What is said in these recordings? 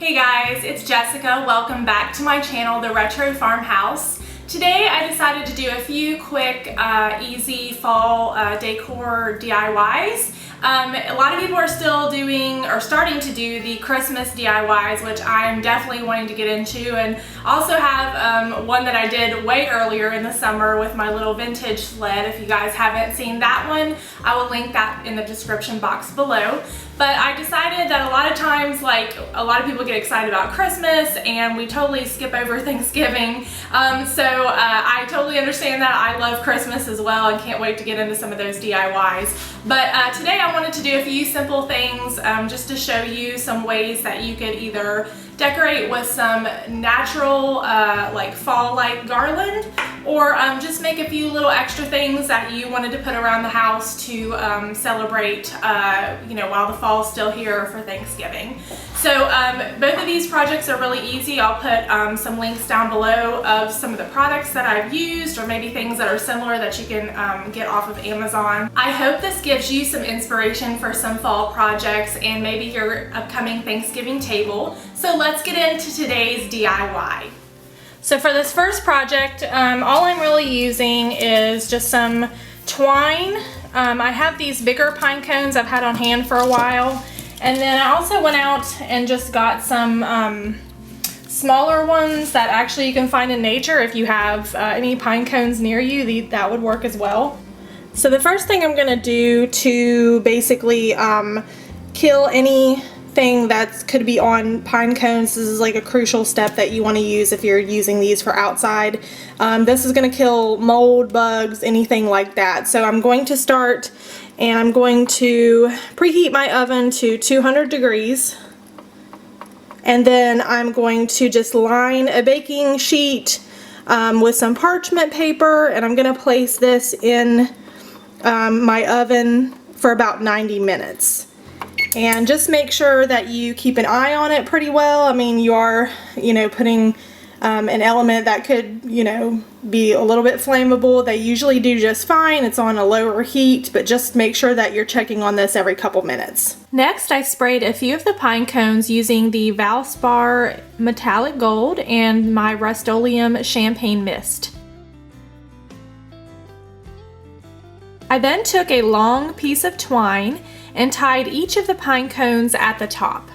Hey guys, it's Jessica. Welcome back to my channel, The Retro Farmhouse. Today I decided to do a few quick, easy fall decor DIYs. A lot of people are still doing or starting to do the Christmas DIYs, which I'm definitely wanting to get into, and also have one that I did way earlier in the summer with my little vintage sled. If you guys haven't seen that one, I will link that in the description box below. But I decided that a lot of times, like, a lot of people get excited about Christmas and we totally skip over Thanksgiving. So I totally understand that. I love Christmas as well and can't wait to get into some of those DIYs. But today I wanted to do a few simple things just to show you some ways that you could either decorate with some natural like fall-like garland, or just make a few little extra things that you wanted to put around the house to celebrate you know, while the fall's still here for Thanksgiving. So both of these projects are really easy. I'll put some links down below of some of the products that I've used, or maybe things that are similar that you can get off of Amazon. I hope this gives you some inspiration for some fall projects and maybe your upcoming Thanksgiving table. So let's get into today's DIY. So for this first project, all I'm really using is just some twine. I have these bigger pine cones I've had on hand for a while. And then I also went out and just got some smaller ones that actually you can find in nature. If you have any pine cones near you, that would work as well. So the first thing I'm gonna do to basically kill anything that could be on pine cones, this is like a crucial step that you want to use if you're using these for outside. This is going to kill mold, bugs, anything like that. So I'm going to start, and I'm going to preheat my oven to 200 degrees. And then I'm going to just line a baking sheet with some parchment paper, and I'm going to place this in my oven for about 90 minutes. And just make sure that you keep an eye on it pretty well. I mean, you are, you know, putting an element that could, you know, be a little bit flammable. They usually do just fine. It's on a lower heat, but just make sure that you're checking on this every couple minutes. Next, I sprayed a few of the pine cones using the Valspar Metallic Gold and my Rust-Oleum Champagne Mist. I then took a long piece of twine and tied each of the pine cones at the top.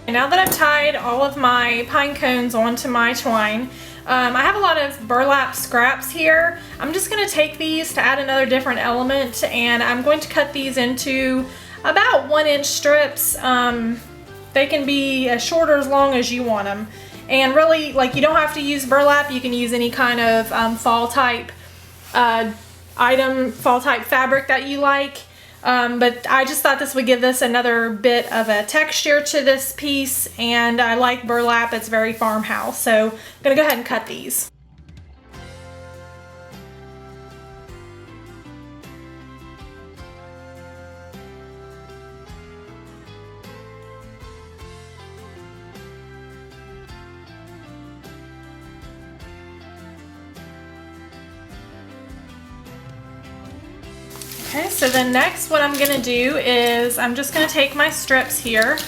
And now that I've tied all of my pine cones onto my twine, I have a lot of burlap scraps here. I'm just going to take these to add another different element, and I'm going to cut these into about 1-inch strips. They can be as short or as long as you want them. And really, like, you don't have to use burlap. You can use any kind of fall type item, fall type fabric that you like. But I just thought this would give this another bit of a texture to this piece, and I like burlap. It's very farmhouse, so I'm gonna go ahead and cut these. Okay, so then next what I'm gonna do is I'm just gonna take my strips here,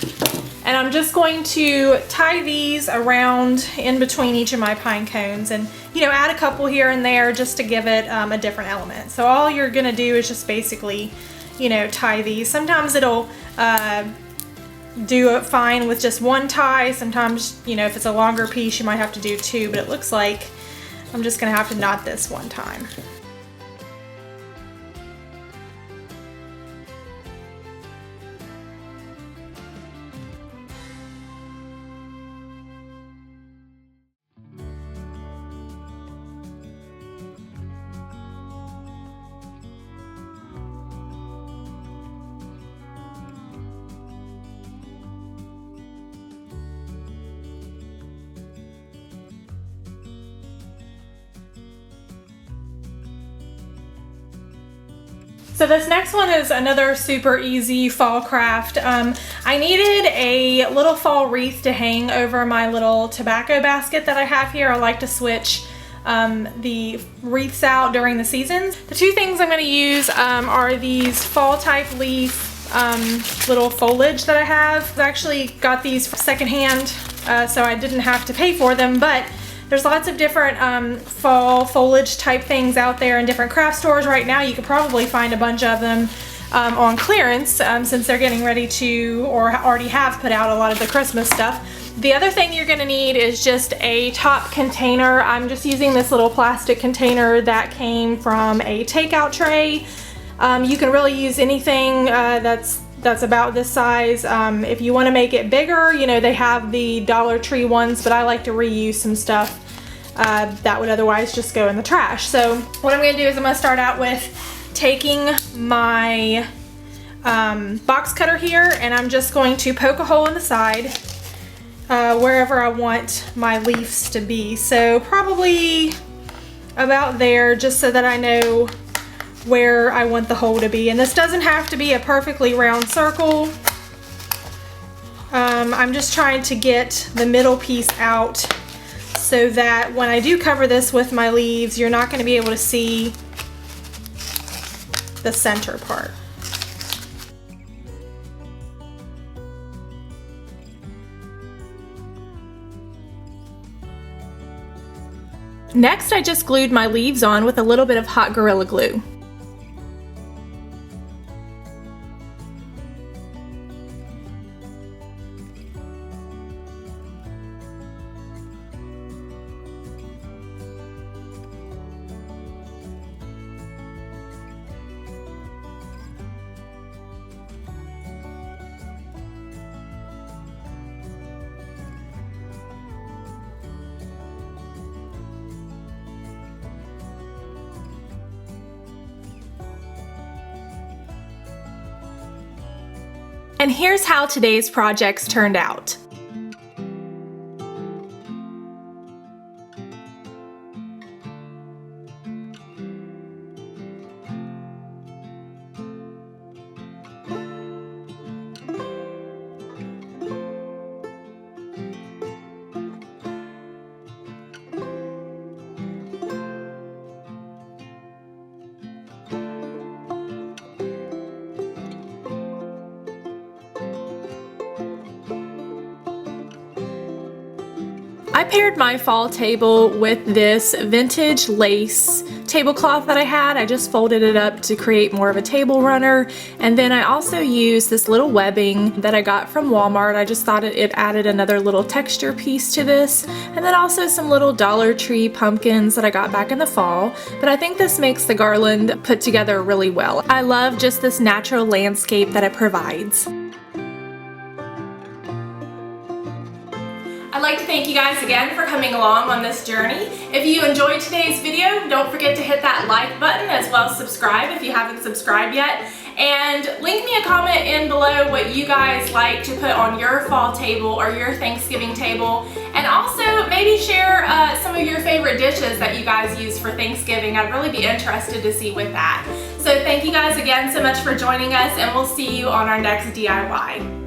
and I'm just going to tie these around in between each of my pine cones, and, you know, add a couple here and there just to give it a different element. So all you're gonna do is just basically, you know, tie these. Sometimes it'll do it fine with just one tie. Sometimes, you know, if it's a longer piece, you might have to do two, but it looks like I'm just gonna have to knot this one time. So this next one is another super easy fall craft. I needed a little fall wreath to hang over my little tobacco basket that I have here. I like to switch the wreaths out during the seasons. The two things I'm going to use are these fall type leaf little foliage that I have. I actually got these secondhand, so I didn't have to pay for them, but there's lots of different fall foliage type things out there in different craft stores right now. You could probably find a bunch of them on clearance since they're getting ready to, or already have put out a lot of the Christmas stuff. The other thing you're gonna need is just a top container. I'm just using this little plastic container that came from a takeout tray. You can really use anything that's about this size. If you want to make it bigger, you know, they have the Dollar Tree ones, but I like to reuse some stuff that would otherwise just go in the trash. So what I'm going to do is I'm going to start out with taking my box cutter here, and I'm just going to poke a hole in the side wherever I want my leaves to be. So probably about there, just so that I know where I want the hole to be. And this doesn't have to be a perfectly round circle. I'm just trying to get the middle piece out so that when I do cover this with my leaves, you're not going to be able to see the center part. Next, I just glued my leaves on with a little bit of hot Gorilla Glue. And here's how today's projects turned out. I paired my fall table with this vintage lace tablecloth that I had. I just folded it up to create more of a table runner, and then I also used this little webbing that I got from Walmart. I just thought it added another little texture piece to this, and then also some little Dollar Tree pumpkins that I got back in the fall, but I think this makes the garland put together really well. I love just this natural landscape that it provides. I'd like to thank you guys again for coming along on this journey. If you enjoyed today's video, don't forget to hit that like button as well as subscribe if you haven't subscribed yet. And leave me a comment in below what you guys like to put on your fall table or your Thanksgiving table. And also maybe share some of your favorite dishes that you guys use for Thanksgiving. I'd really be interested to see with that. So thank you guys again so much for joining us, and we'll see you on our next DIY.